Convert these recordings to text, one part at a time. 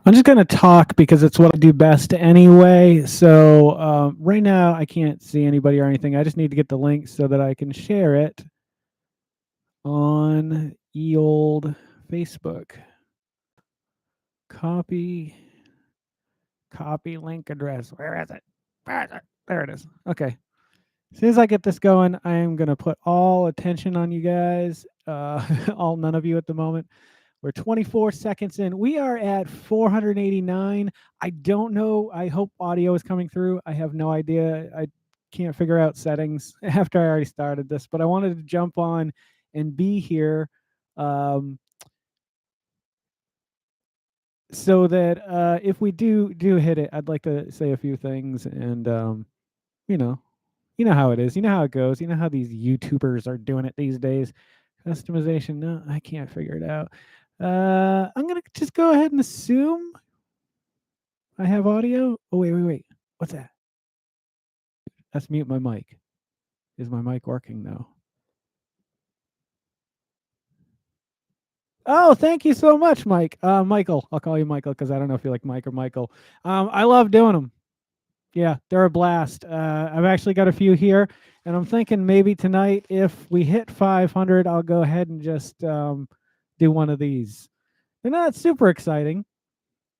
I'm just going to talk because it's what I do best anyway. So right now I can't see anybody or anything. I just need to get the link so that I can share it on old Facebook. Copy link address. Where is it? Where is it? There it is. Okay. As soon as I get this going, I am going to put all attention on you guys, none of you at the moment. We're 24 seconds in. We are at 489. I don't know. I hope audio is coming through. I have no idea. I can't figure out settings after I already started this, but I wanted to jump on and be here so that if we do hit it, I'd like to say a few things and you know, you know how it is. You know how it goes. You know how these YouTubers are doing it these days. Customization. No, I can't figure it out. I'm going to just go ahead and assume I have audio. Oh, wait. What's that? Let's mute my mic. Is my mic working now? Oh, thank you so much, Mike. Michael. I'll call you Michael because I don't know if you like Mike or Michael. I love doing them. Yeah, they're a blast. I've actually got a few here, and I'm thinking maybe tonight, if we hit 500, I'll go ahead and just do one of these. They're not super exciting.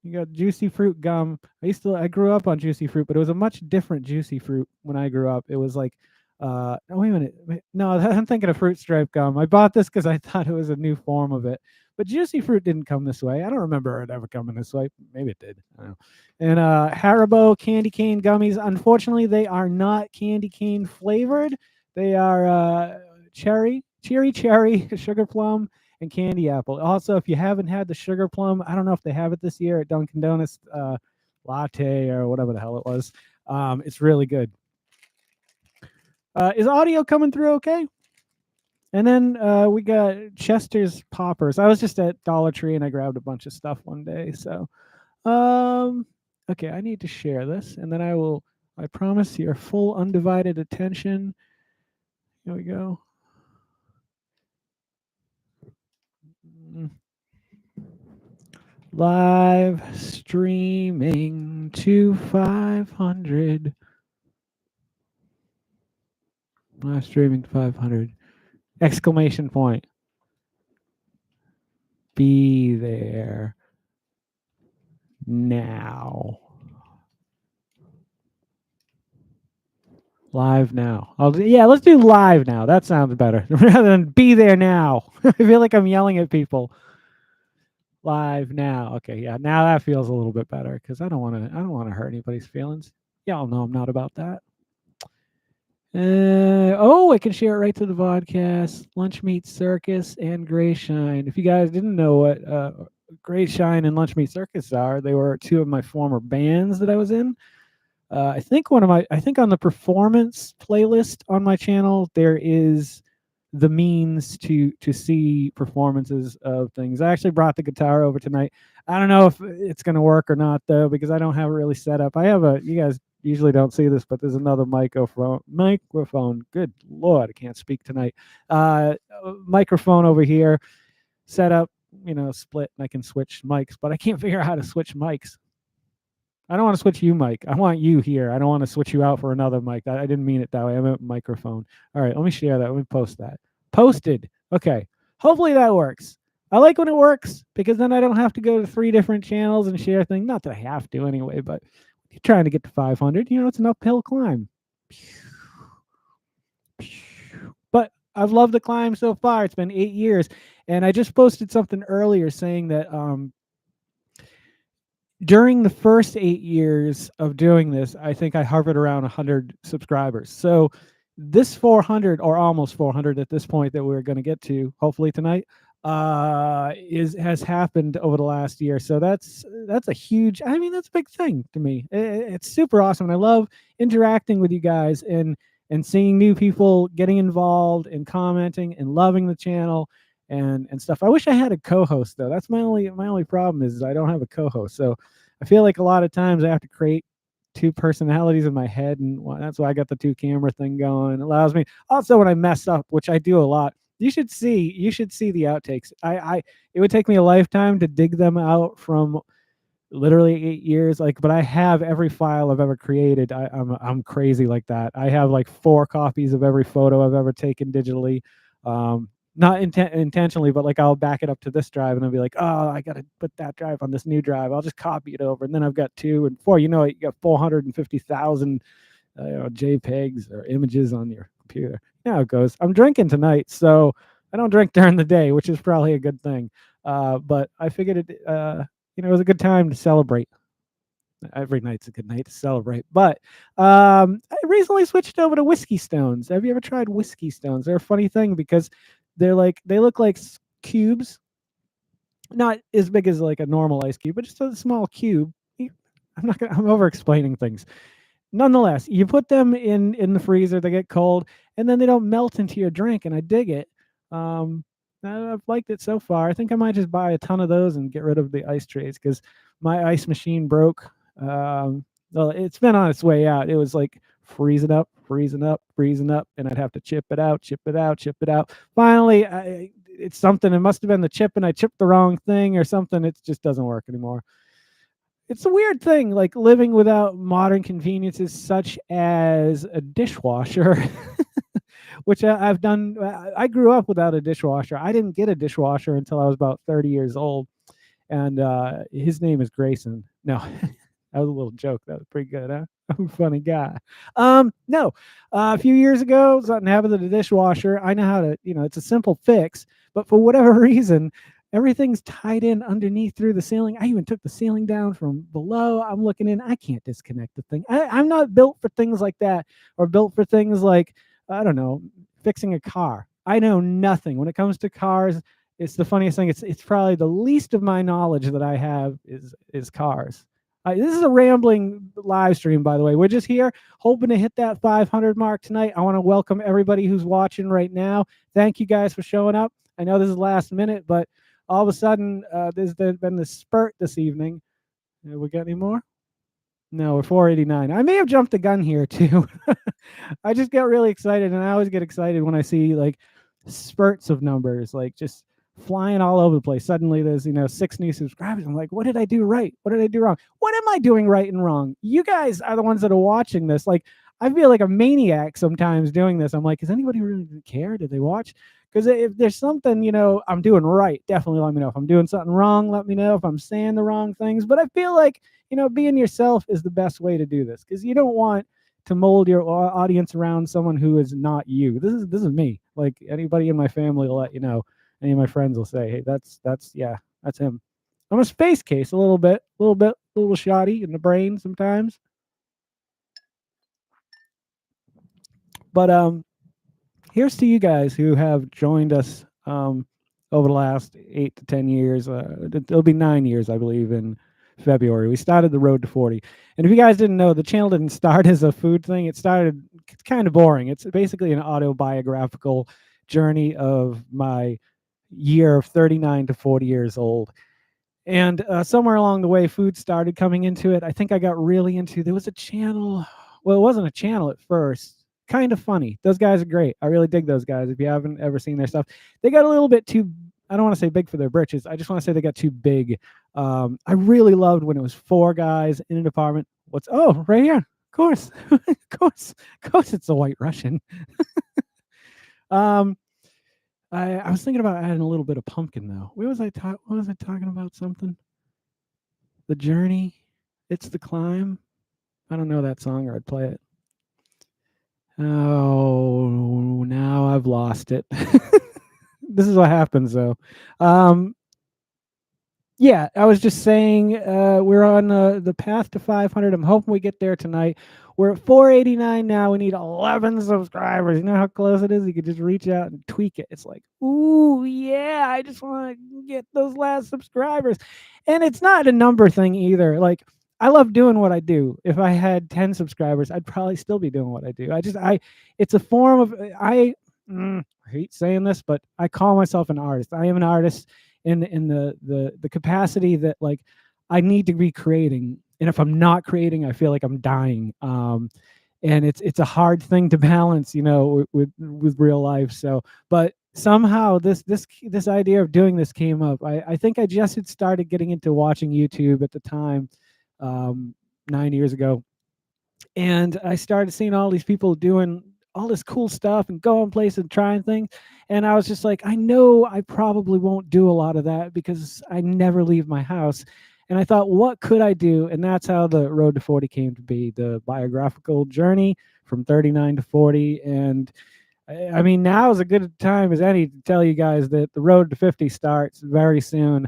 You got juicy fruit gum. I grew up on juicy fruit, but it was a much different juicy fruit when I grew up. It was like, oh, wait a minute. No, I'm thinking of fruit stripe gum. I bought this because I thought it was a new form of it. But juicy fruit didn't come this way. I don't remember it ever coming this way. Maybe it did. I don't know. And Haribo candy cane gummies. Unfortunately, they are not candy cane flavored. They are cherry, sugar plum, and candy apple. Also, if you haven't had the sugar plum, I don't know if they have it this year at Dunkin' Donuts latte or whatever the hell it was. It's really good. Is audio coming through okay? And then we got Chester's Poppers. I was just at Dollar Tree and I grabbed a bunch of stuff one day. So, okay, I need to share this, and then I promise your full undivided attention. Here we go. Live streaming to 500. Live streaming to 500. Exclamation point. Be there now. Live now. Let's do live now. That sounds better rather than be there now. I feel like I'm yelling at people. Live now. Okay, yeah. Now that feels a little bit better because I don't want to hurt anybody's feelings. Y'all know I'm not about that. I can share it right to the Vodkast, Lunch Meat Circus, and Geycen. If you guys didn't know what Geycen and Lunch Meat Circus are, they were two of my former bands that I was in. I think on the performance playlist on my channel, there is the means to see performances of things. I actually brought the guitar over tonight. I don't know if it's going to work or not though, because I don't have it really set up. You guys usually don't see this, but there's another microphone. Good Lord, I can't speak tonight. Microphone over here set up, split, and I can switch mics, but I can't figure out how to switch mics. I don't want to switch you, Mike. I want you here. I don't want to switch you out for another mic. I didn't mean it that way. I meant microphone. All right, let me share that. Let me post that. Posted. Okay. Hopefully that works. I like when it works because then I don't have to go to 3 different channels and share things. Not that I have to anyway, but you're trying to get to 500. It's an uphill climb. But I've loved the climb so far. It's been 8 years. And I just posted something earlier saying that during the first 8 years of doing this, I think I hovered around 100 subscribers. So this 400 or almost 400 at this point that we're going to get to, hopefully tonight, has happened over the last year. So that's a huge, that's a big thing to me. It's super awesome. And I love interacting with you guys and seeing new people getting involved and commenting and loving the channel and stuff. I wish I had a co-host though. That's my only problem is I don't have a co-host. So I feel like a lot of times I have to create 2 personalities in my head, and that's why I got the 2 camera thing going. It allows me also when I mess up, which I do a lot. You should see the outtakes. It would take me a lifetime to dig them out from literally 8 years. Like, but I have every file I've ever created. I'm crazy like that. I have like 4 copies of every photo I've ever taken digitally. Not intentionally, but like I'll back it up to this drive and I'll be like, oh, I got to put that drive on this new drive. I'll just copy it over. And then I've got 2 and 4, you know, you got 450,000 JPEGs or images on your computer. You know how it goes. I'm drinking tonight, so I don't drink during the day, which is probably a good thing. But I figured it was a good time to celebrate. Every night's a good night to celebrate. But I recently switched over to whiskey stones. Have you ever tried whiskey stones? They're a funny thing because they look like cubes, not as big as like a normal ice cube, but just a small cube. I'm over explaining things. Nonetheless, you put them in the freezer, they get cold, and then they don't melt into your drink, and I dig it. I've liked it so far. I think I might just buy a ton of those and get rid of the ice trays because my ice machine broke. Well, it's been on its way out. It was like freezing up, freezing up, freezing up, and I'd have to chip it out, chip it out, chip it out. Finally, it's something. It must have been the chip, and I chipped the wrong thing or something. It just doesn't work anymore. It's a weird thing, like living without modern conveniences such as a dishwasher, which I've done. I grew up without a dishwasher. I didn't get a dishwasher until I was about 30 years old, and his name is Geycen. No, that was a little joke. That was pretty good, huh? I'm a funny guy. No, a few years ago, I was out in habit of the dishwasher. I know how to, it's a simple fix, but for whatever reason, everything's tied in underneath through the ceiling. I even took the ceiling down from below. I'm looking in. I can't disconnect the thing. I'm not built for things like that, or built for things like, I don't know, fixing a car. I know nothing when it comes to cars. It's the funniest thing. It's probably the least of my knowledge that I have is cars. This is a rambling live stream, by the way. We're just here hoping to hit that 500 mark tonight. I want to welcome everybody who's watching right now. Thank you guys for showing up. I know this is last minute, but all of a sudden, there's been this spurt this evening. We got any more? No, we're 489. I may have jumped the gun here too. I just get really excited, and I always get excited when I see like spurts of numbers, like just flying all over the place. Suddenly there's 6 new subscribers. I'm like, what did I do right? What did I do wrong? What am I doing right and wrong? You guys are the ones that are watching this. Like, I feel like a maniac sometimes doing this. I'm like, does anybody really care? Did they watch? Because if there's something I'm doing right, definitely let me know. If I'm doing something wrong, let me know. If I'm saying the wrong things. But I feel like being yourself is the best way to do this, because you don't want to mold your audience around someone who is not you. This is me. Like, anybody in my family will let you know. Any of my friends will say, hey, that's him. I'm a space case a little shoddy in the brain sometimes. But here's to you guys who have joined us over the last 8 to 10 years. It'll be 9 years, I believe, in February. We started the road to 40. And if you guys didn't know, the channel didn't start as a food thing. It's kind of boring. It's basically an autobiographical journey of my year of 39 to 40 years old. And somewhere along the way, food started coming into it. I think I got really into, there was a channel. Well, it wasn't a channel at first. Kind of funny. Those guys are great. I really dig those guys. If you haven't ever seen their stuff, they got a little bit too, I don't want to say big for their britches. I just want to say they got too big. I really loved when it was 4 guys in an apartment. Right here. Of course. of course it's a White Russian. I was thinking about adding a little bit of pumpkin, though. What was I talking about? Something? The Journey. It's the Climb. I don't know that song, or I'd play it. Oh, now I've lost it. This is what happens, though. Yeah, I was just saying we're on the path to 500. I'm hoping we get there tonight. We're at 489 now. We need 11 subscribers. You know how close it is? You could just reach out and tweak it. It's like, ooh, yeah, I just want to get those last subscribers. And it's not a number thing either. Like, I love doing what I do. If I had 10 subscribers, I'd probably still be doing what I do. It's a form of, I hate saying this, but I call myself an artist. I am an artist in the capacity that, like, I need to be creating, and if I'm not creating, I feel like I'm dying. And it's a hard thing to balance, with real life. So, but somehow this idea of doing this came up. I think I just had started getting into watching YouTube at the time, 9 years ago, and I started seeing all these people doing all this cool stuff and going places and trying things. And I was just like, I know I probably won't do a lot of that because I never leave my house. And I thought, what could I do? And that's how the Road to 40 came to be, the biographical journey from 39 to 40. And I mean, now is a good time as any to tell you guys that the road to 50 starts very soon.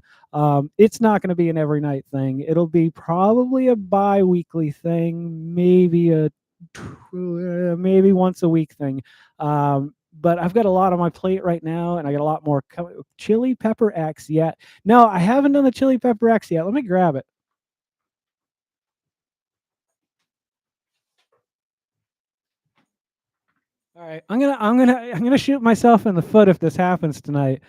It's not going to be an every night thing. It'll be probably a bi-weekly thing, maybe once a week thing. But I've got a lot on my plate right now, and I got a lot more Chili Pepper X yet. No, I haven't done the Chili Pepper X yet. Let me grab it. All right, I'm gonna shoot myself in the foot if this happens tonight,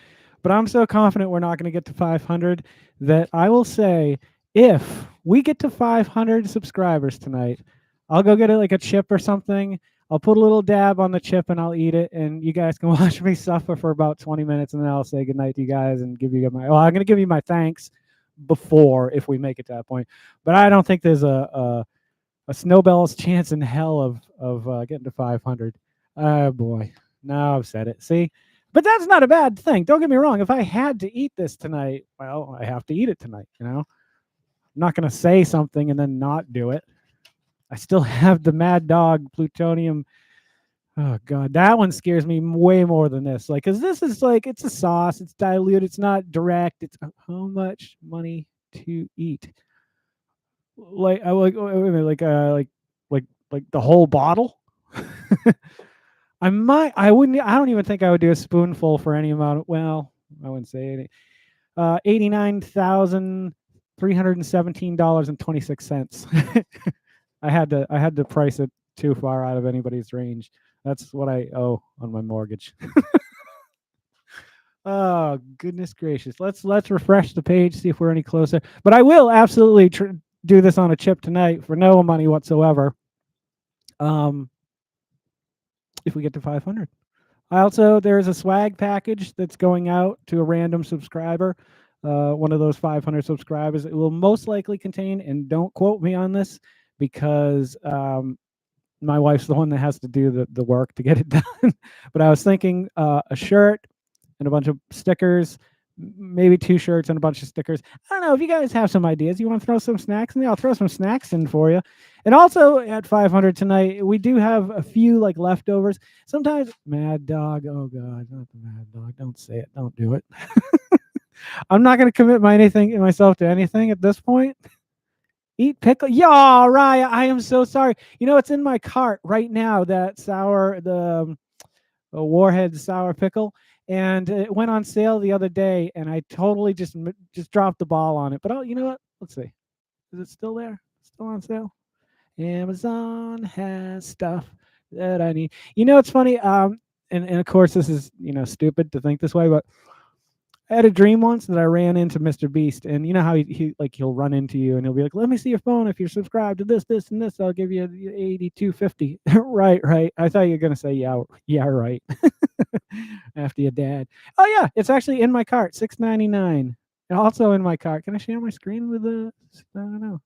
but I'm so confident we're not gonna get to 500 that I will say if we get to 500 subscribers tonight, I'll go get like a chip or something. I'll put a little dab on the chip and I'll eat it, and you guys can watch me suffer for about 20 minutes, and then I'll say goodnight to you guys and give you my. Well, I'm gonna give you my thanks before if we make it to that point, but I don't think there's a snowball's chance in hell of getting to 500. Oh boy, now I've said it. See, but that's not a bad thing. Don't get me wrong. If I had to eat this tonight, well, I have to eat it tonight. I'm not going to say something and then not do it. I still have the Mad Dog plutonium. Oh god, that one scares me way more than this. Like, cause this is like it's a sauce. It's dilute. It's not direct. It's how much money to eat. Like I like wait a minute, like the whole bottle. I wouldn't. I don't even think I would do a spoonful for any amount. Well, I wouldn't say any. $89,317.26. I had to price it too far out of anybody's range. That's what I owe on my mortgage. Oh goodness gracious! Let's refresh the page, see if we're any closer. But I will absolutely do this on a chip tonight for no money whatsoever. If we get to 500. There's a swag package that's going out to a random subscriber, one of those 500 subscribers. It will most likely contain, and don't quote me on this because my wife's the one that has to do the work to get it done. But I was thinking a shirt and a bunch of stickers, maybe 2 shirts and a bunch of stickers. I don't know if you guys have some ideas. You want to throw some snacks in there? I'll throw some snacks in for you. And also at 500 tonight, we do have a few like leftovers. Sometimes Mad Dog. Oh God, not the Mad Dog. Don't say it. Don't do it. I'm not going to commit myself to anything at this point. Eat pickle. Yeah, Raya. I am so sorry. It's in my cart right now. That the Warhead sour pickle, and it went on sale the other day, and I totally just dropped the ball on it. But you know what? Let's see. Is it still there? Still on sale? Amazon has stuff that I need. It's funny. And of course this is stupid to think this way, but I had a dream once that I ran into Mr. Beast, and you know how he'll run into you and he'll be like, "Let me see your phone. If you're subscribed to this, this, and this, I'll give you 82.50." Right. I thought you were gonna say yeah, right. After your dad. Oh yeah, it's actually in my cart, $6.99. Also in my cart. Can I share my screen with the? I don't know.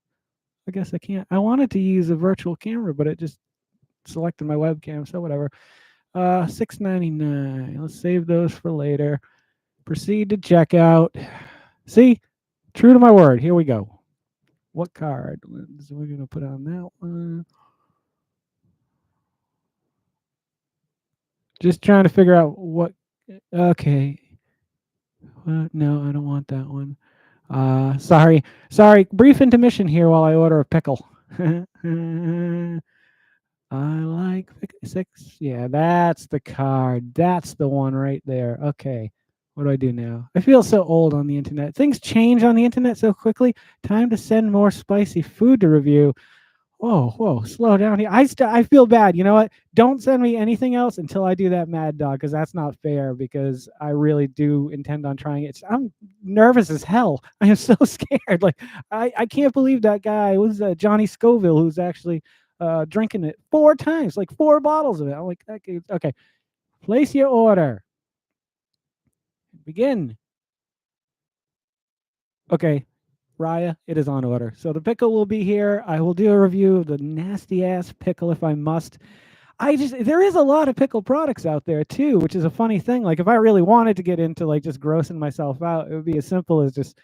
I guess I can't. I wanted to use a virtual camera, but it just selected my webcam, so whatever. $6.99. Let's save those for later. Proceed to checkout. See, true to my word. Here we go. What card? So we're gonna put on that one. Just trying to figure out what. Okay. No, I don't want that one. Sorry. Brief intermission here while I order a pickle. I like 6. Yeah, that's the card. That's the one right there. Okay. What do I do now? I feel so old on the internet. Things change on the internet so quickly. Time to send more spicy food to review. Whoa, slow down here. I feel bad. You know what? Don't send me anything else until I do that Mad Dog, because that's not fair, because I really do intend on trying it. I'm nervous as hell. I am so scared. Like, I can't believe that guy was Johnny Scoville, who's actually drinking it 4 times, like 4 bottles of it. I'm like, okay, place your order. Begin. Okay, Raya, it is on order. So the pickle will be here. I will do a review of the nasty ass pickle if I must. There is a lot of pickle products out there too, which is a funny thing. Like if I really wanted to get into like just grossing myself out, it would be as simple as just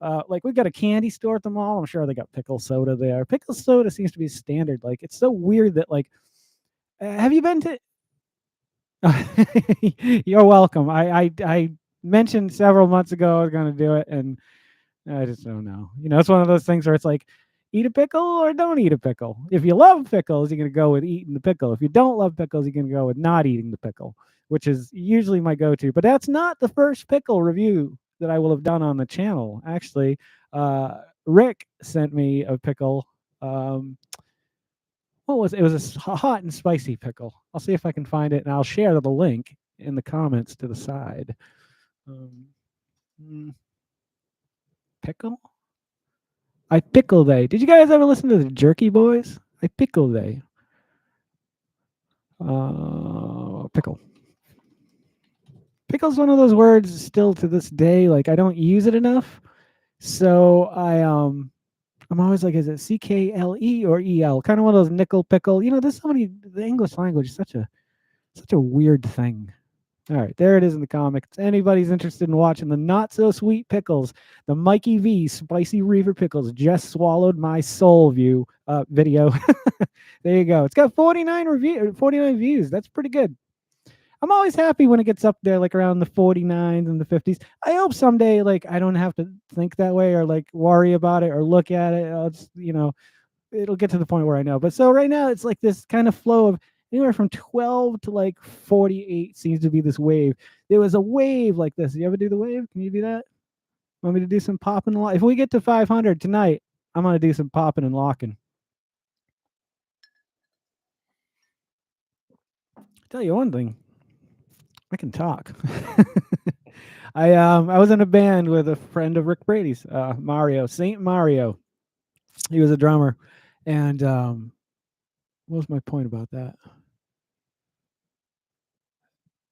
like we've got a candy store at the mall. I'm sure they got pickle soda there. Pickle soda seems to be standard. Like it's so weird that like have you been to You're welcome. I mentioned several months ago I was going to do it, and I just don't know. It's one of those things where it's like, eat a pickle or don't eat a pickle. If you love pickles, you're going to go with eating the pickle. If you don't love pickles, you're going to go with not eating the pickle, which is usually my go-to. But that's not the first pickle review that I will have done on the channel. Actually, Rick sent me a pickle. What was it? It was a hot and spicy pickle. I'll see if I can find it, and I'll share the link in the comments to the side. Pickle? I pickle they. Did you guys ever listen to the Jerky Boys? I pickle they. Pickle. Pickle's one of those words still to this day. Like I don't use it enough, so I'm always like, is it CKLE or EL? Kind of one of those nickel pickle. There's so many. The English language is such a weird thing. All right, there it is in the comics. If anybody's interested in watching the not so sweet pickles, the Mikey V spicy reaver pickles just swallowed my soul video. There you go. It's got 49 views. That's pretty good. I'm always happy when it gets up there, like around the 49s and the 50s. I hope someday, like, I don't have to think that way or like worry about it or look at it. It'll get to the point where I know. But so right now, it's like this kind of flow of anywhere from 12 to like 48 seems to be this wave. There was a wave like this. You ever do the wave? Can you do that? Want me to do some popping and locking? If we get to 500 tonight, I'm going to do some popping and locking. I'll tell you one thing. I can talk. I was in a band with a friend of Rick Brady's, Mario, Saint Mario. He was a drummer. And what was my point about that?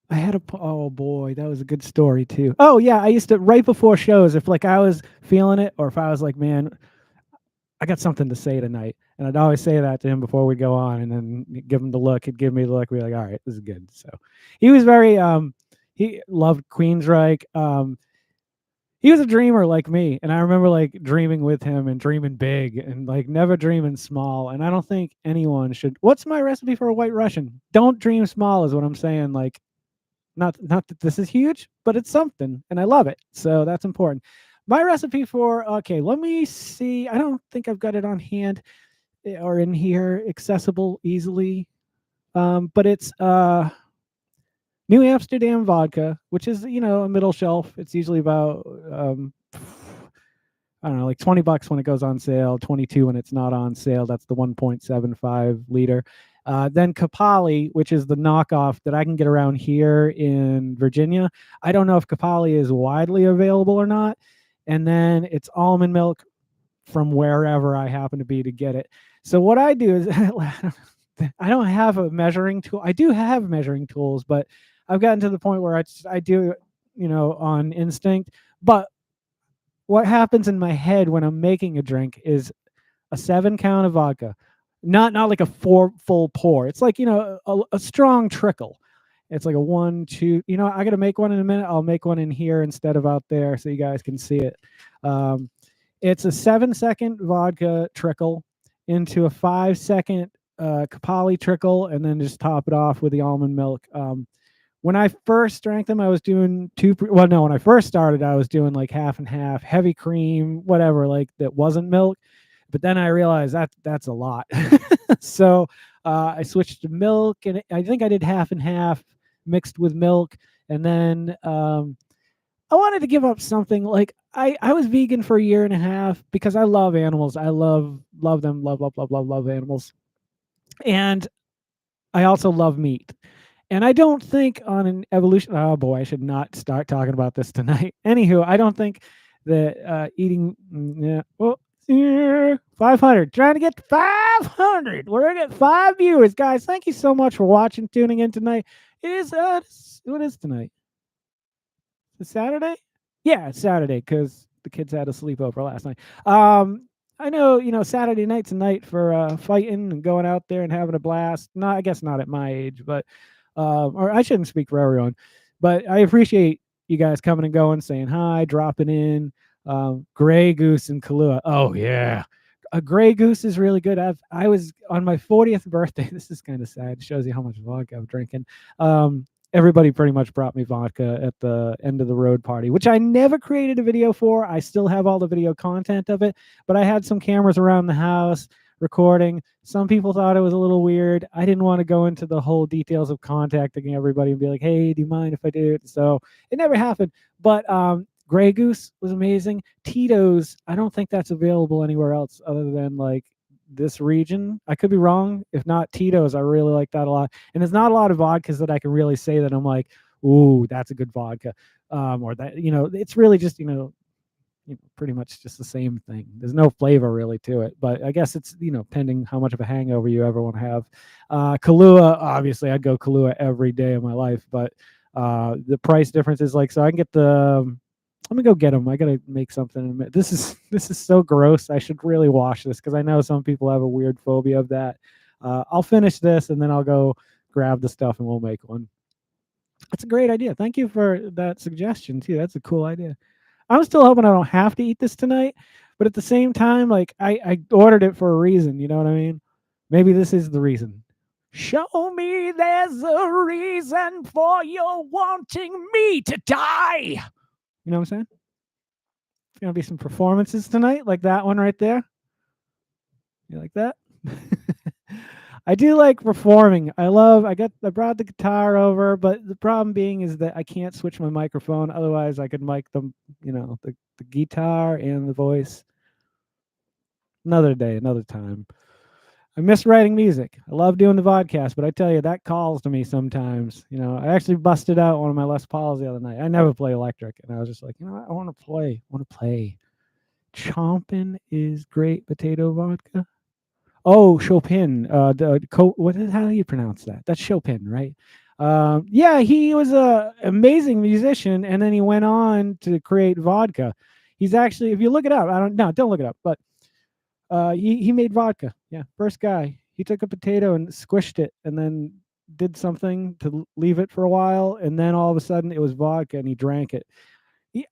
I had oh boy, that was a good story too. Oh yeah, I used to, right before shows, if like I was feeling it or if I was like, man, I got something to say tonight, and I'd always say that to him before we go on, and then give him the look. He'd give me the look. We'd be like, all right, this is good. So he was very he loved Queensryche. He was a dreamer like me, and I remember like dreaming with him and dreaming big and like never dreaming small. And I don't think anyone should. What's my recipe for a White Russian? Don't dream small is what I'm saying. Like, not that this is huge, but it's something, and I love it. So that's important. My recipe for, okay, let me see. I don't think I've got it on hand or in here, accessible easily. But it's New Amsterdam vodka, which is, a middle shelf. It's usually about I don't know, like $20 when it goes on sale, 22 when it's not on sale. That's the 1.75 liter. Then Capali, which is the knockoff that I can get around here in Virginia. I don't know if Capali is widely available or not. And then it's almond milk from wherever I happen to be to get it. So what I do is I don't have a measuring tool. I do have measuring tools, but I've gotten to the point where I do it, on instinct. But what happens in my head when I'm making a drink is a 7 count of vodka, not like a 4 full pour. It's like, a strong trickle. It's like a 1, 2, I got to make one in a minute. I'll make one in here instead of out there so you guys can see it. It's a 7-second vodka trickle into a 5-second Capali trickle, and then just top it off with the almond milk. When I first drank them, I was doing when I first started, I was doing like half and half, heavy cream, whatever, like that wasn't milk. But then I realized that's a lot. So I switched to milk, and I think I did half and half mixed with milk. And then I wanted to give up something. Like I was vegan for a year and a half because I love animals. I love them, love animals. And I also love meat. And I don't think on an evolution. Oh boy, I should not start talking about this tonight. Anywho, I don't think that eating. Yeah, well, 500. Trying to get to 500. We're gonna get 5 viewers, guys. Thank you so much for watching, tuning in tonight. It is what is tonight? Is it Saturday? Yeah, it's Saturday because the kids had a sleepover last night. I know, Saturday night's a night for fighting and going out there and having a blast. Not, I guess, not at my age, but or I shouldn't speak for everyone, but I appreciate you guys coming and going, saying hi, dropping in. Gray Goose and Kahlua. Oh yeah, a Gray Goose is really good. I was on my 40th birthday. This is kind of sad. It shows you how much vodka I'm drinking. Everybody pretty much brought me vodka at the end of the road party, which I never created a video for. I still have all the video content of it, but I had some cameras around the house recording. Some people thought it was a little weird. I didn't want to go into the whole details of contacting everybody and be like, hey, do you mind if I do it? So it never happened. But Grey Goose was amazing. Tito's, I don't think that's available anywhere else other than like this region. I could be wrong. If not, Tito's, I really like that a lot. And there's not a lot of vodkas that I can really say that I'm like, ooh, that's a good vodka. Or that, it's really just, pretty much just the same thing. There's no flavor really to it, but I guess it's, pending how much of a hangover you ever want to have. Kahlua, obviously I'd go Kahlua every day of my life, but the price difference is like, so I can get let me go get them. I gotta make something. This is so gross. I should really wash this because I know some people have a weird phobia of that. I'll finish this and then I'll go grab the stuff and we'll make one. That's a great idea. Thank you for that suggestion too. That's a cool idea. I'm still hoping I don't have to eat this tonight, but at the same time, like I ordered it for a reason. You know what I mean? Maybe this is the reason. Show me there's a reason for your wanting me to die. You know what I'm saying? There's gonna be some performances tonight, like that one right there. You like that? I do like performing. I brought the guitar over, but the problem being is that I can't switch my microphone. Otherwise, I could mic them, the guitar and the voice. Another day, another time. I miss writing music. I love doing the podcast, but I tell you, that calls to me sometimes. I actually busted out one of my Les Pauls the other night. I never play electric, and I was just like, I want to play. I want to play. Chompin' is great potato vodka. Oh, Chopin. How do you pronounce that? That's Chopin, right? Yeah, he was a amazing musician, and then he went on to create vodka. He's actually, if you look it up, don't look it up, but he made vodka. Yeah, first guy. He took a potato and squished it, and then did something to leave it for a while, and then all of a sudden it was vodka, and he drank it.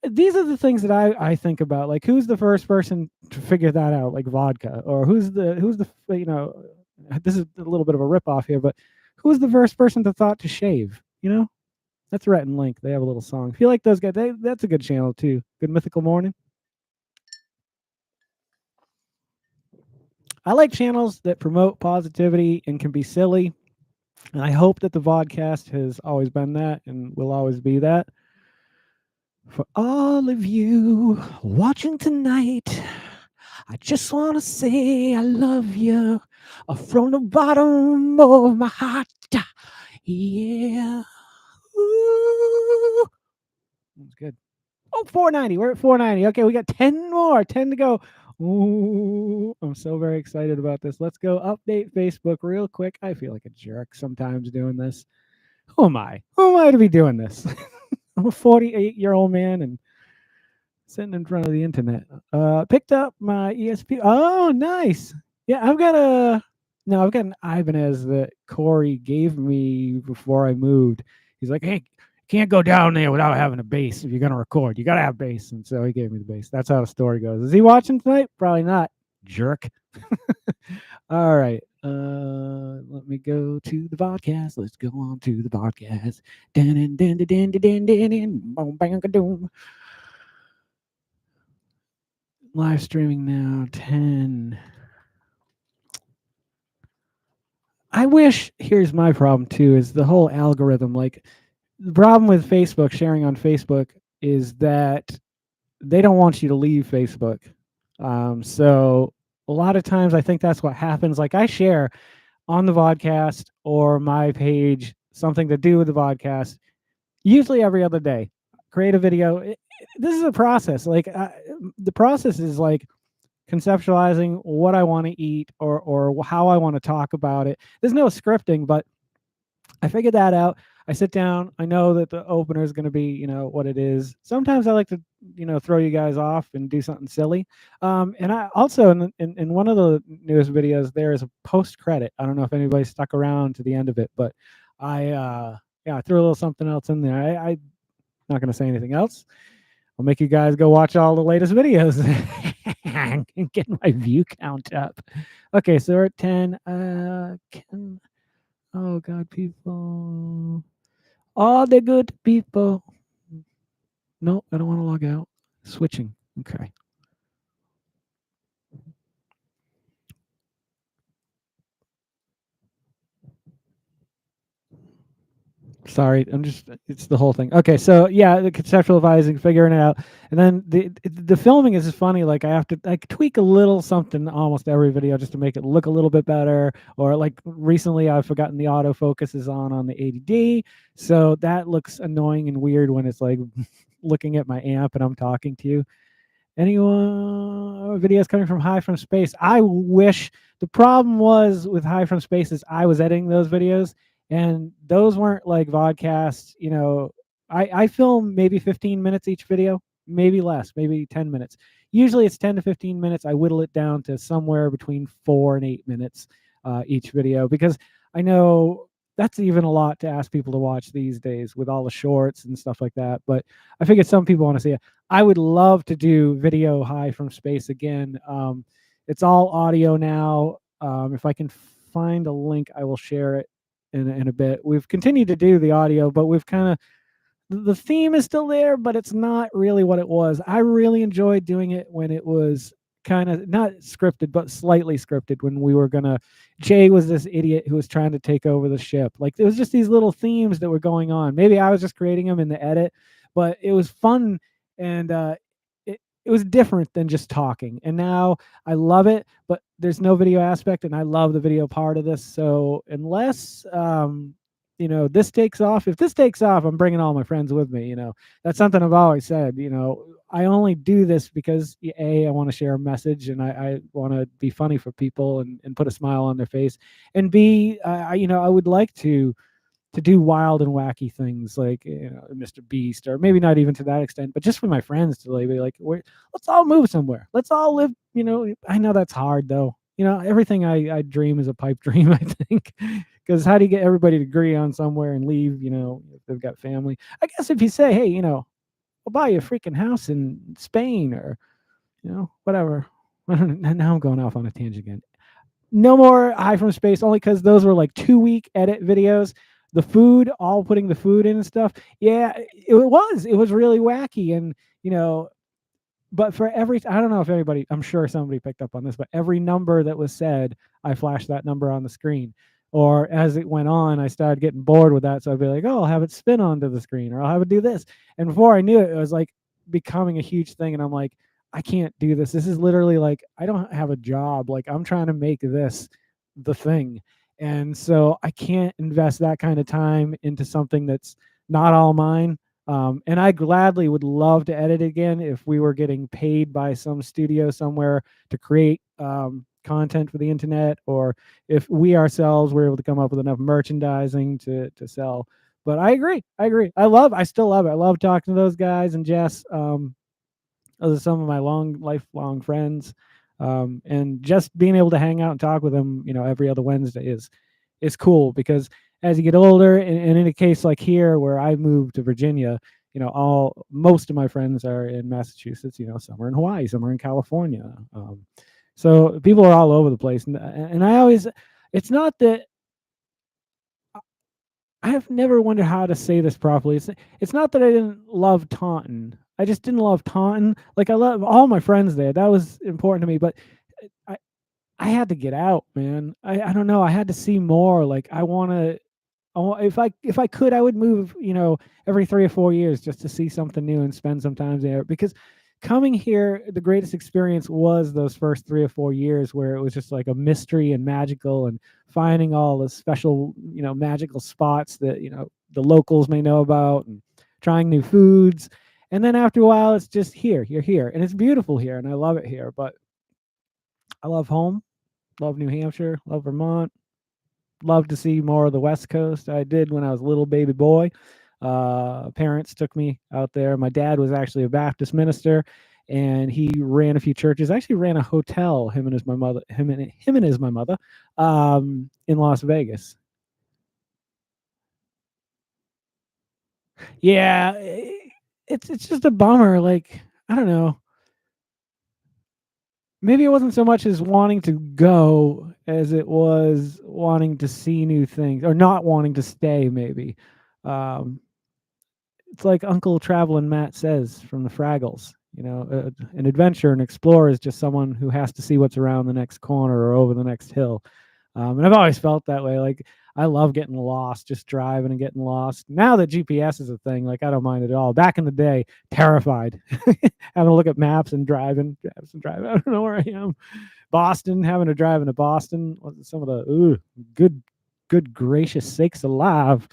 These are the things that I think about. Like, who's the first person to figure that out? Like vodka, or who's the this is a little bit of a ripoff here, but who's the first person to thought to shave? That's Rhett and Link. They have a little song. If you like those guys, that's a good channel too. Good Mythical Morning. I like channels that promote positivity and can be silly. And I hope that the Vodcast has always been that and will always be that. For all of you watching tonight, I just want to say I love you from the bottom of my heart. Yeah. Ooh. That's good. Oh, 490. We're at 490. Okay, we got 10 more. 10 to go. Ooh, I'm so very excited about this. Let's go update Facebook real quick. I feel like a jerk sometimes doing this. Who am I? Who am I to be doing this? I'm a 48-year-old man and sitting in front of the internet. Picked up my ESP. Oh, nice. Yeah, I've got an Ibanez that Corey gave me before I moved. He's like, hey, can't go down there without having a bass if you're gonna record. You gotta have bass, and so he gave me the bass. That's how the story goes. Is he watching tonight? Probably not. Jerk. All right. Let me go to the podcast. Let's go on to the podcast. Live streaming now. 10. I wish. Here's my problem too: is the whole algorithm. Like, the problem with Facebook, sharing on Facebook, is that they don't want you to leave Facebook. So a lot of times I think that's what happens. Like, I share on the Vodcast or my page something to do with the Vodcast, usually every other day. Create a video. This is a process. Like, the process is like conceptualizing what I want to eat or how I want to talk about it. There's no scripting, but I figured that out. I sit down. I know that the opener is going to be, what it is. Sometimes I like to, throw you guys off and do something silly. And I also in one of the newest videos there is a post credit. I don't know if anybody stuck around to the end of it, but I threw a little something else in there. I'm not going to say anything else. I'll make you guys go watch all the latest videos and get my view count up. Okay, so we're at 10. Oh God, people. All the good people. No, I don't want to log out. Switching. Okay. Sorry, it's the whole thing. Okay, so yeah, the conceptualizing, figuring it out. And then the filming is funny. Like I have to like tweak a little something almost every video just to make it look a little bit better. Or like recently I've forgotten the autofocus is on the 80D. So that looks annoying and weird when it's like looking at my amp and I'm talking to you. Anyone videos coming from High from Space? I wish. The problem was with High from Space is I was editing those videos and those weren't like vodcasts. I film maybe 15 minutes each video, maybe less, maybe 10 minutes. Usually it's 10 to 15 minutes. I whittle it down to somewhere between 4 and 8 minutes each video because I know that's even a lot to ask people to watch these days with all the shorts and stuff like that. But I figured some people want to see it. I would love to do video High from Space again. It's all audio now. If I can find a link, I will share it in a bit. We've continued to do the audio, but we've kind of the theme is still there, but it's not really what it was. I really enjoyed doing it when it was kind of not scripted, but slightly scripted. When we were gonna, Jay was this idiot who was trying to take over the ship. Like it was just these little themes that were going on. Maybe I was just creating them in the edit, but it was fun and it was different than just talking. And now I love it, but there's no video aspect, and I love the video part of this. So unless this takes off. If this takes off, I'm bringing all my friends with me. That's something I've always said. I only do this because I want to share a message and I want to be funny for people and put a smile on their face. And B, I would like to do wild and wacky things like Mr. Beast, or maybe not even to that extent, but just for my friends to be like, let's all move somewhere. Let's all live. I know that's hard though. Everything I dream is a pipe dream, I think, because how do you get everybody to agree on somewhere and leave? If they've got family. I guess if you say, hey, I'll buy you a freaking house in Spain or whatever. Now I'm going off on a tangent again. No more High from Space, only because those were like 2-week edit videos. The food, all putting the food in and stuff. Yeah, it was really wacky. And, but for I don't know if anybody, I'm sure somebody picked up on this, but every number that was said, I flashed that number on the screen. Or as it went on, I started getting bored with that. So I'd be like, oh, I'll have it spin onto the screen, or I'll have it do this. And before I knew it, it was like becoming a huge thing. And I'm like, I can't do this. This is literally like, I don't have a job. Like I'm trying to make this the thing. And so I can't invest that kind of time into something that's not all mine. And I gladly would love to edit again if we were getting paid by some studio somewhere to create content for the internet, or if we ourselves were able to come up with enough merchandising to sell. But I agree. I still love it. I love talking to those guys and Jess. Those are some of my lifelong friends. And just being able to hang out and talk with them, every other Wednesday is cool, because as you get older, and in a case like here where I moved to Virginia, most of my friends are in Massachusetts. Some are in Hawaii, some are in California. So people are all over the place, and I always, it's not that I have never wondered how to say this properly. It's not that I didn't love Taunton. I just didn't love Taunton. Like I love all my friends there. That was important to me, but I I had to get out, man. I don't know. I had to see more. Like if I could, I would move, every 3 or 4 years just to see something new and spend some time there. Because coming here, the greatest experience was those first 3 or 4 years where it was just like a mystery and magical, and finding all the special, magical spots that, the locals may know about, and trying new foods. And then after a while, it's just here, you're here. And it's beautiful here, and I love it here. But I love home, love New Hampshire, love Vermont, love to see more of the West Coast. I did when I was a little baby boy. Parents took me out there. My dad was actually a Baptist minister, and he ran a few churches. Actually, ran a hotel. Him and his my mother, in Las Vegas. Yeah, it's just a bummer. Like, I don't know. Maybe it wasn't so much as wanting to go as it was wanting to see new things or not wanting to stay. Maybe. Um, it's like Uncle Travelin' Matt says from the Fraggles. An adventure, an explorer is just someone who has to see what's around the next corner or over the next hill. And I've always felt that way. Like, I love getting lost, just driving and getting lost. Now that GPS is a thing, like, I don't mind it at all. Back in the day, terrified, having to look at maps and driving. I don't know where I am. Boston, having to drive into Boston. Some of the good gracious sakes alive.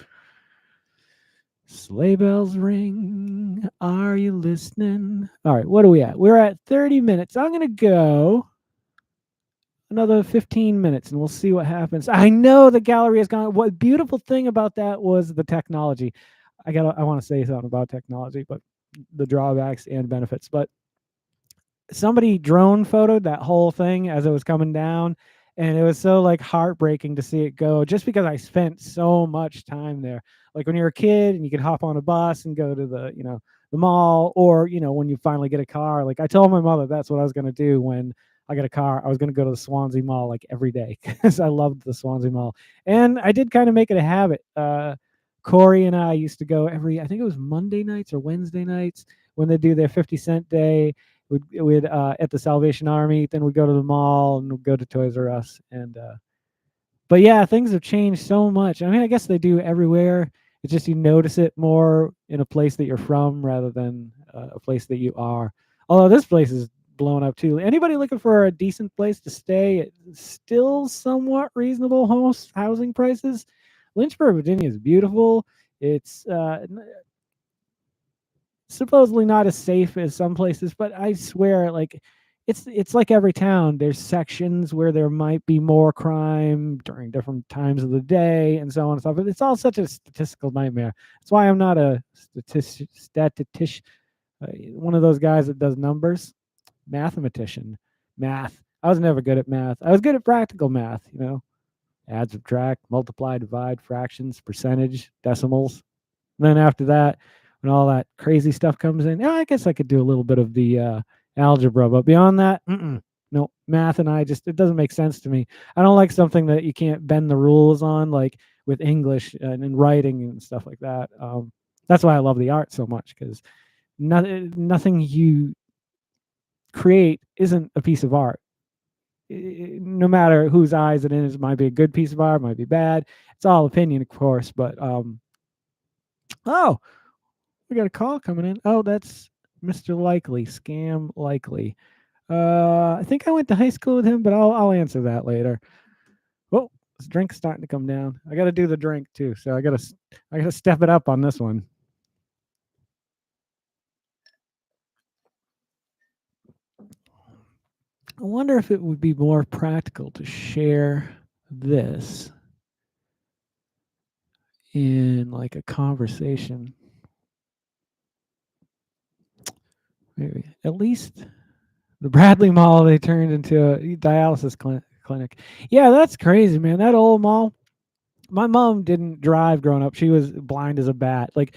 Sleigh bells ring. Are you listening? All right, what are we at? We're at 30 minutes. I'm going to go another 15 minutes and we'll see what happens. I know the gallery has gone. What beautiful thing about that was the technology. I want to say something about technology, but the drawbacks and benefits. But somebody drone photoed that whole thing as it was coming down, and it was so like heartbreaking to see it go, just because I spent so much time there. Like, when you're a kid and you could hop on a bus and go to the mall, or when you finally get a car. Like, I told my mother that's what I was going to do when I got a car. I was going to go to the Swansea Mall like every day because I loved the Swansea Mall, and I did kind of make it a habit. Corey and I used to go I think it was Monday nights or Wednesday nights when they do their 50 cent day. We'd at the Salvation Army, then we'd go to the mall and we'd go to Toys R Us. But yeah, things have changed so much. I mean, I guess they do everywhere. It's just you notice it more in a place that you're from rather than a place that you are. Although this place is blown up too. Anybody looking for a decent place to stay at still somewhat reasonable housing prices? Lynchburg, Virginia is beautiful. It's supposedly not as safe as some places, but I swear, like, it's like every town. There's sections where there might be more crime during different times of the day and so on and so forth. It's all such a statistical nightmare. That's why I'm not a statistician, one of those guys that does numbers, mathematician. Math. I was never good at math. I was good at practical math, add, subtract, multiply, divide, fractions, percentage, decimals. And then after that, when all that crazy stuff comes in, yeah, I guess I could do a little bit of the algebra. But beyond that, no, math and it doesn't make sense to me. I don't like something that you can't bend the rules on, like with English and writing and stuff like that. That's why I love the art so much, because nothing you create isn't a piece of art. No matter whose eyes it is, it might be a good piece of art, might be bad. It's all opinion, of course. But oh, we got a call coming in. Oh, that's Mr. Likely, Scam Likely. I think I went to high school with him, but I'll answer that later. Oh, this drink's starting to come down. I got to do the drink too, so I gotta step it up on this one. I wonder if it would be more practical to share this in like a conversation. Maybe at least the Bradley Mall, they turned into a dialysis clinic. Yeah, that's crazy, man. That old mall. My mom didn't drive growing up. She was blind as a bat. Like,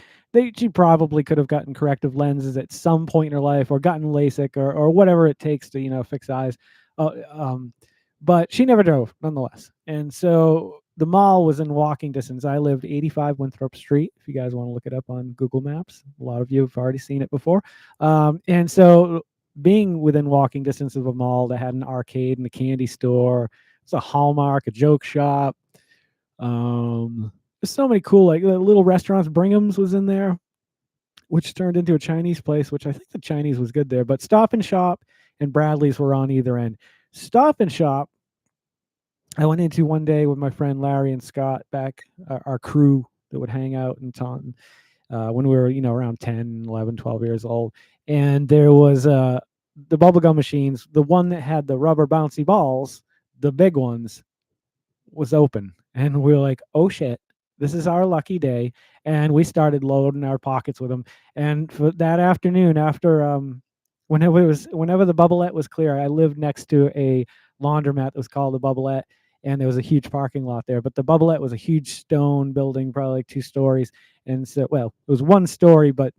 she probably could have gotten corrective lenses at some point in her life, or gotten LASIK, or whatever it takes to fix eyes. But she never drove, nonetheless. And so the mall was in walking distance. I lived 85 Winthrop Street. If you guys want to look it up on Google Maps, a lot of you have already seen it before. And so being within walking distance of a mall that had an arcade and a candy store, it's a Hallmark, a joke shop. There's so many cool, like, little restaurants. Bringham's was in there, which turned into a Chinese place, which I think the Chinese was good there. But Stop and Shop and Bradley's were on either end. Stop and Shop, I went into one day with my friend Larry and Scott, back our crew that would hang out in Taunton when we were, around 10, 11, 12 years old. And there was the bubblegum machines, the one that had the rubber bouncy balls, the big ones, was open. And we were like, oh shit, this is our lucky day. And we started loading our pockets with them. And for that afternoon, after whenever the Bubbleette was clear, I lived next to a laundromat that was called the Bubbleette, and there was a huge parking lot there. But the Bubbleette was a huge stone building, probably like 2 stories. And so, well, it was 1 story, but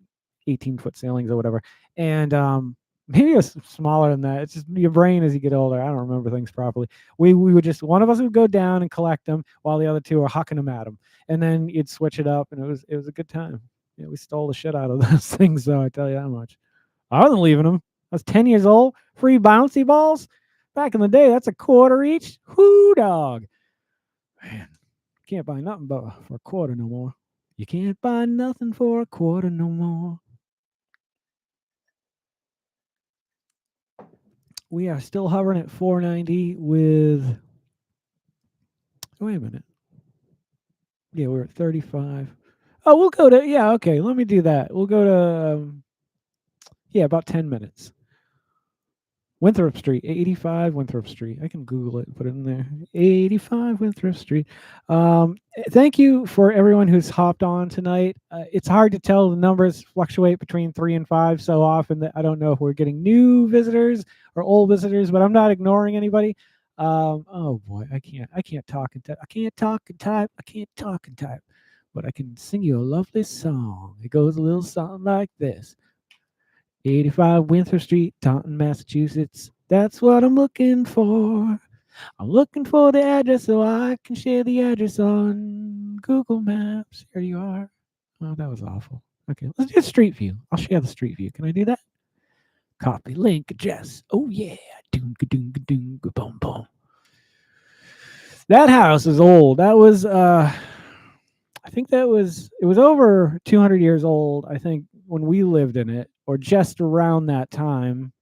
18-foot ceilings or whatever. And maybe it was smaller than that. It's just your brain as you get older. I don't remember things properly. We would just, one of us would go down and collect them while the other two were hucking them at them, and then you'd switch it up, and it was a good time. Yeah, we stole the shit out of those things, though. I tell you that much. I wasn't leaving them. I was 10 years old. Free bouncy balls back in the day. That's a quarter each. Whoo dog, man. Can't buy nothing but for a quarter no more. You can't buy nothing for a quarter no more. We are still hovering at 490 with. Wait a minute. Yeah, we're at 35. Oh, we'll go to. Yeah, okay. Let me do that. We'll go to. Yeah, about 10 minutes. Winthrop Street, 85 Winthrop Street. I can Google it and put it in there. 85 Winthrop Street. Thank you for everyone who's hopped on tonight. It's hard to tell. The numbers fluctuate between 3 and 5 so often that I don't know if we're getting new visitors or old visitors, but I'm not ignoring anybody. Oh boy, I can't talk and type. I can't talk and type. I can't talk and type. But I can sing you a lovely song. It goes a little something like this. 85 Winthrop Street, Taunton, Massachusetts. That's what I'm looking for. I'm looking for the address so I can share the address on Google Maps. Here you are. Oh, that was awful. Okay, let's do Street View. I'll share the Street View. Can I do that? Copy link address. Oh yeah. Doom doom doom boom boom. That house is old. That was I think it was over 200 years old, I think, when we lived in it, or just around that time.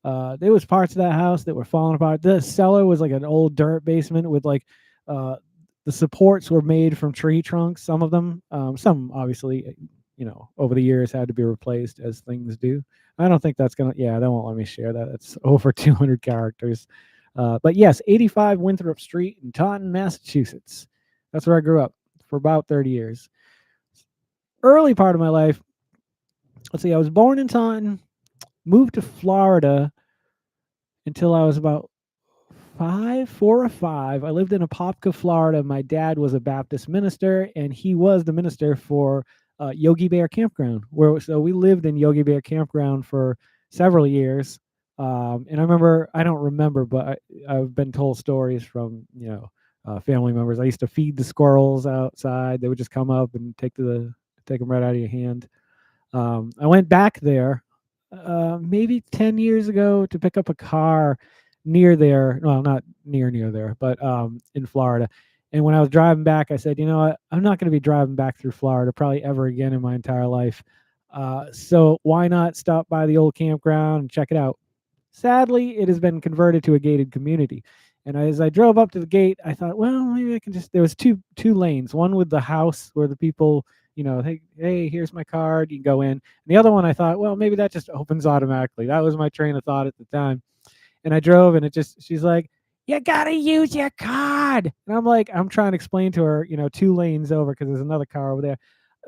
There was parts of that house that were falling apart. The cellar was like an old dirt basement with like uh, the supports were made from tree trunks. Some of them, some obviously, over the years had to be replaced as things do. I don't think that's gonna. Yeah, they won't let me share that. It's over 200 characters. But yes, 85 Winthrop Street in Taunton, Massachusetts. That's where I grew up for about 30 years. Early part of my life. Let's see. I was born in Taunton, moved to Florida until I was about 4 or 5. I lived in Apopka, Florida. My dad was a Baptist minister, and he was the minister for Yogi Bear Campground. So we lived in Yogi Bear Campground for several years. And I don't remember, but I've been told stories from family members. I used to feed the squirrels outside. They would just come up and take them right out of your hand. I went back there maybe 10 years ago to pick up a car near there. Well, not near there, but in Florida. And when I was driving back, I said, you know what? I'm not going to be driving back through Florida probably ever again in my entire life. So why not stop by the old campground and check it out? Sadly, it has been converted to a gated community. And as I drove up to the gate, I thought, well, maybe I can just. There was two lanes. One with the house where the people, hey, here's my card, you can go in. And the other one, I thought, well, maybe that just opens automatically. That was my train of thought at the time. And I drove, and she's like, you gotta use your card. And I'm like, I'm trying to explain to her, 2 lanes over because there's another car over there.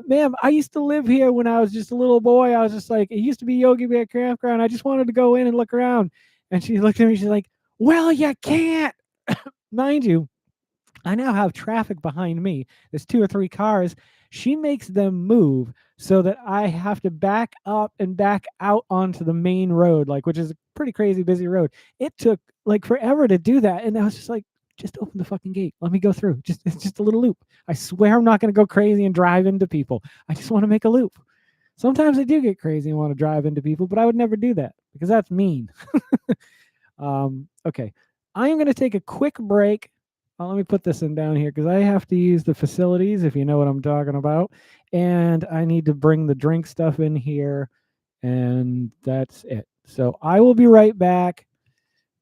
Ma'am, I used to live here when I was just a little boy. I was just like, it used to be Yogi Bear Campground. I just wanted to go in and look around. And she looked at me, she's like, well, you can't. Mind you, I now have traffic behind me. There's 2 or 3 cars. She makes them move so that I have to back up and back out onto the main road, which is a pretty crazy busy road. It took forever to do that. And I was just like, just open the fucking gate. Let me go through. It's just a little loop. I swear I'm not going to go crazy and drive into people. I just want to make a loop. Sometimes I do get crazy and want to drive into people, but I would never do that because that's mean. Okay. I am going to take a quick break. Let me put this in down here because I have to use the facilities, if you know what I'm talking about. And I need to bring the drink stuff in here. And that's it. So I will be right back.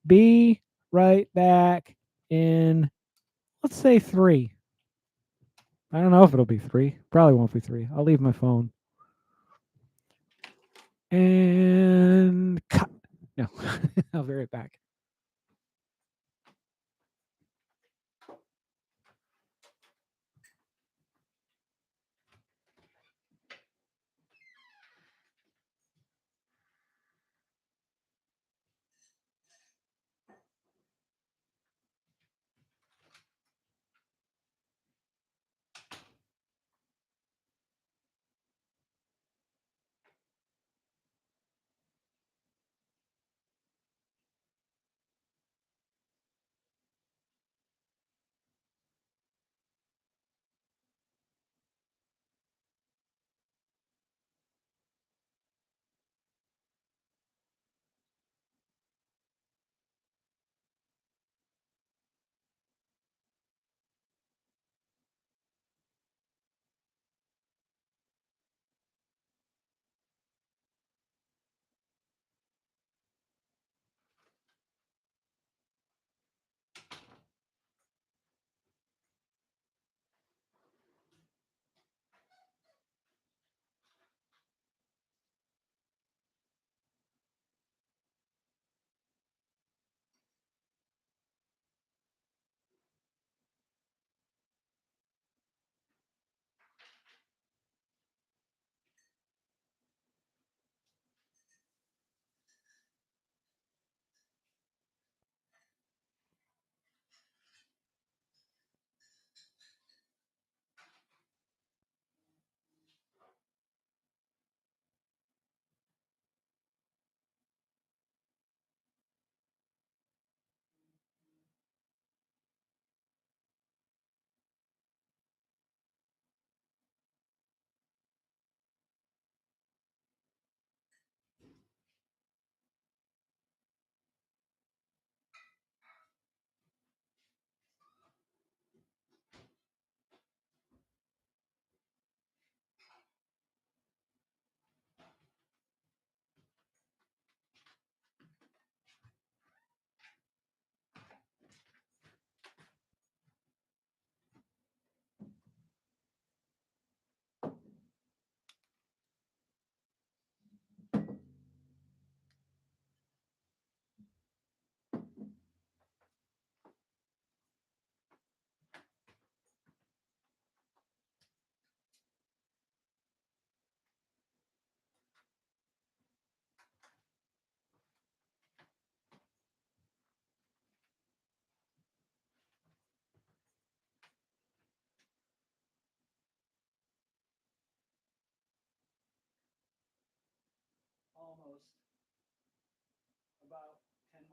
Be right back in, let's say 3. I don't know if it'll be 3. Probably won't be 3. I'll leave my phone. And cut. No, I'll be right back.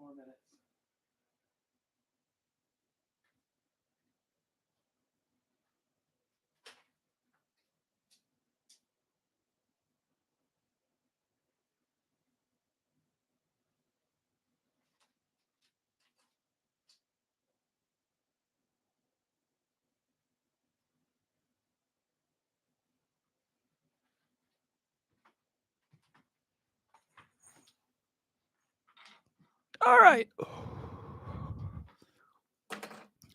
more minutes. All right.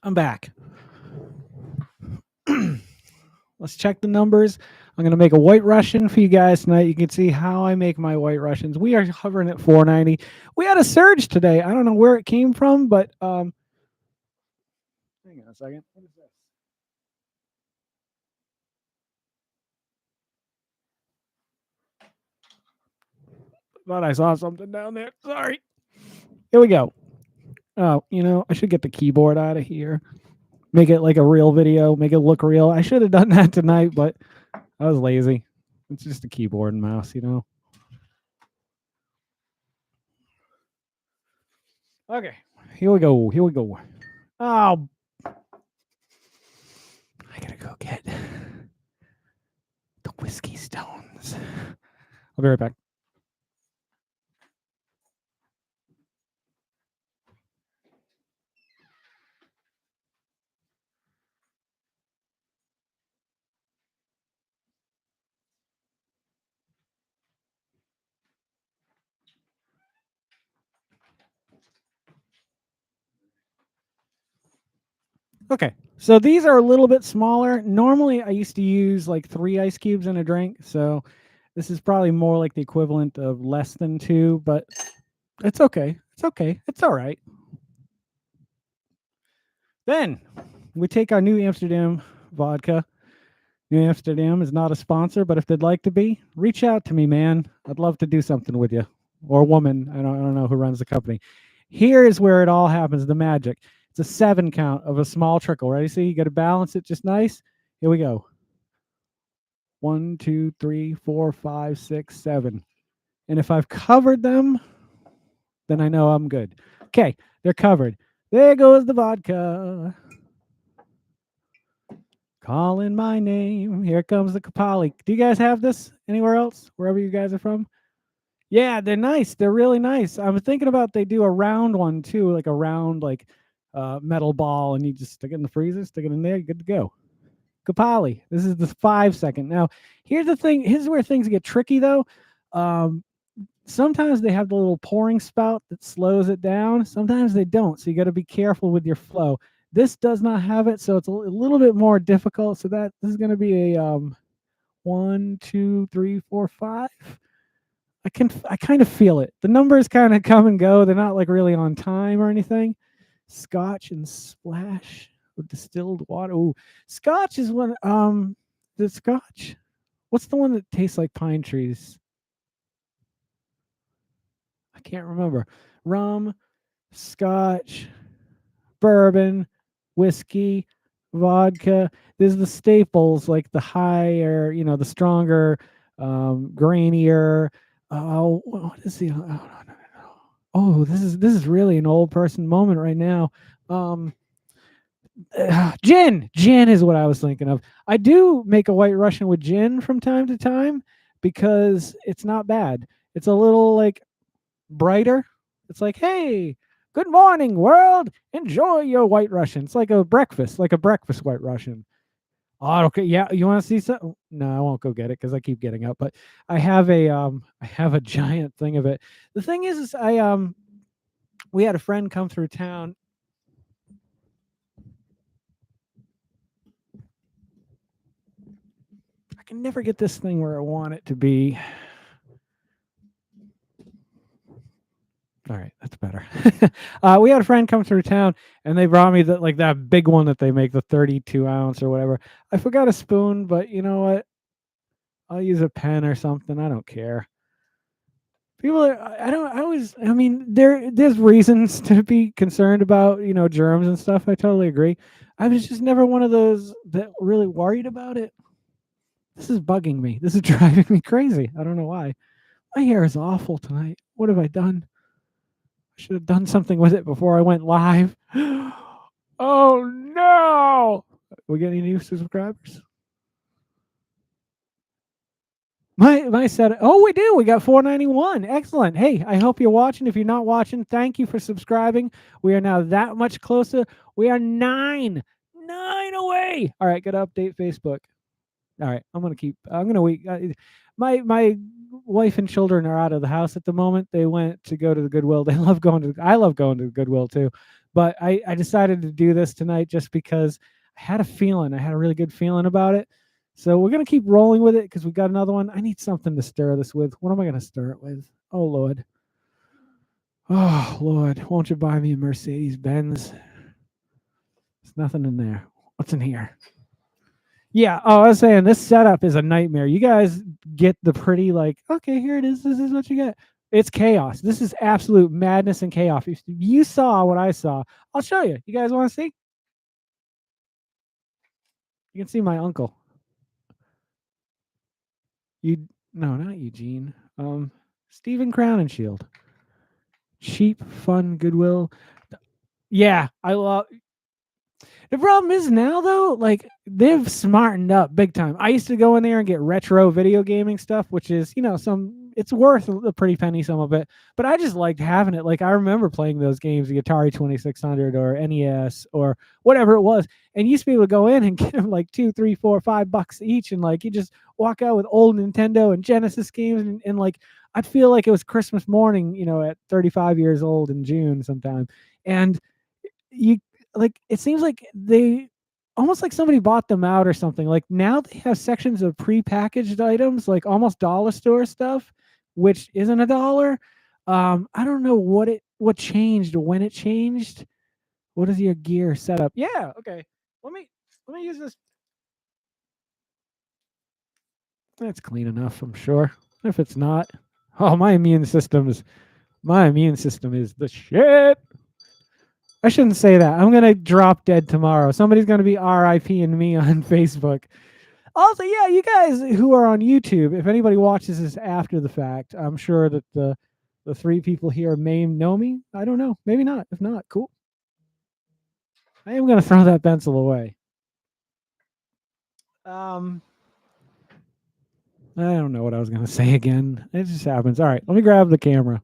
I'm back. Let's check the numbers. I'm going to make a white Russian for you guys tonight. You can see how I make my white Russians. We are hovering at 490. We had a surge today. I don't know where it came from, but hang on a second. What is this? Thought I saw something down there. Sorry. Here we go. Oh, I should get the keyboard out of here. Make it like a real video. Make it look real. I should have done that tonight, but I was lazy. It's just a keyboard and mouse, Okay, here we go. Oh, I gotta go get the whiskey stones. I'll be right back. Okay, so these are a little bit smaller. Normally, I used to use like 3 ice cubes in a drink, so this is probably more like the equivalent of less than 2, but it's okay. It's all right. Then we take our New Amsterdam vodka. New Amsterdam is not a sponsor, but if they'd like to be, reach out to me, man. I'd love to do something with you, or woman. I don't know who runs the company. Here is where it all happens, the magic. It's a 7 count of a small trickle. Ready? See, you got to balance it just nice. Here we go. 1, 2, 3, 4, 5, 6, 7. And if I've covered them, then I know I'm good. Okay, they're covered. There goes the vodka. Calling my name. Here comes the Kapali. Do you guys have this anywhere else, wherever you guys are from? Yeah, they're nice. They're really nice. I'm thinking about they do a round one too, like a round metal ball, and you just stick it in the freezer, stick it in there, you're good to go. Kapali. This is the 5-second. Now, here's the thing. Here's where things get tricky though. Sometimes they have the little pouring spout that slows it down. Sometimes they don't. So you got to be careful with your flow. This does not have it, so it's a little bit more difficult. So this is going to be a 1, 2, 3, 4, 5. I kind of feel it. The numbers kind of come and go. They're not like really on time or anything. Scotch and splash with distilled water. Ooh, Scotch is one. The Scotch. What's the one that tastes like pine trees? I can't remember. Rum, Scotch, bourbon, whiskey, vodka. There's the staples like the higher, the stronger, grainier. Oh, what is the? Oh, no. Oh, this is really an old person moment right now. Gin is what I was thinking of. I do make a white Russian with gin from time to time because it's not bad. It's a little like brighter. It's like, hey, good morning, world. Enjoy your white Russian. It's like a breakfast white Russian. Oh, okay. Yeah, you want to see some? No, I won't go get it because I keep getting up. But I have a giant thing of it. The thing is we had a friend come through town. I can never get this thing where I want it to be. All right, that's better. We had a friend come through town, and they brought me that big one that they make, the 32 ounce or whatever. I forgot a spoon, but you know what? I'll use a pen or something. I don't care. People are, I mean, there's reasons to be concerned about, germs and stuff. I totally agree. I was just never one of those that really worried about it. This is bugging me. This is driving me crazy. I don't know why. My hair is awful tonight. What have I done? should have done something with it before I went live. Oh no! We get any new subscribers? My set. Oh, we do. We got 491. Excellent. Hey, I hope you're watching. If you're not watching, thank you for subscribing. We are now that much closer. We are nine away. All right, gotta update Facebook. All right, I'm gonna wait. My wife and children are out of the house at the moment. They went to go to the Goodwill. They love going to. I love going to the Goodwill too, but I decided to do this tonight just because I had a feeling. I had a really good feeling about it. So we're gonna keep rolling with it because we got another one. I need something to stir this with. What am I gonna stir it with? Oh Lord. Oh Lord, won't you buy me a Mercedes Benz? There's nothing in there. What's in here? Yeah. Oh, I was saying this setup is a nightmare. You guys get the pretty like, okay, here it is. This is what you get. It's chaos. This is absolute madness and chaos. If you saw what I saw, I'll show you. You guys want to see? You can see my uncle. You no, not Eugene. Stephen Crowninshield. Cheap, fun, Goodwill. Yeah, I love. The problem is now though, like they've smartened up big time. I used to go in there and get retro video gaming stuff, which is, it's worth a pretty penny, some of it. But I just liked having it. Like I remember playing those games, the Atari 2600 or NES or whatever it was, and you used to be able to go in and get them like $2, $3, $4, $5 each, and like you just walk out with old Nintendo and Genesis games, and like I'd feel like it was Christmas morning, at 35 years old in June sometime, and you like it seems like they almost like somebody bought them out or something. Like now they have sections of prepackaged items, like almost dollar store stuff, which isn't a dollar. I don't know what changed or when it changed. What is your gear setup? Yeah, okay. Let me use this. That's clean enough, I'm sure. If it's not, oh, my immune system is the shit. I shouldn't say that. I'm gonna drop dead tomorrow. Somebody's gonna be RIPing me on Facebook. Also, yeah, you guys who are on YouTube, if anybody watches this after the fact, I'm sure that the three people here may know me. I don't know. Maybe not. If not, cool. I am gonna throw that pencil away. I don't know what I was gonna say again. It just happens. All right, let me grab the camera.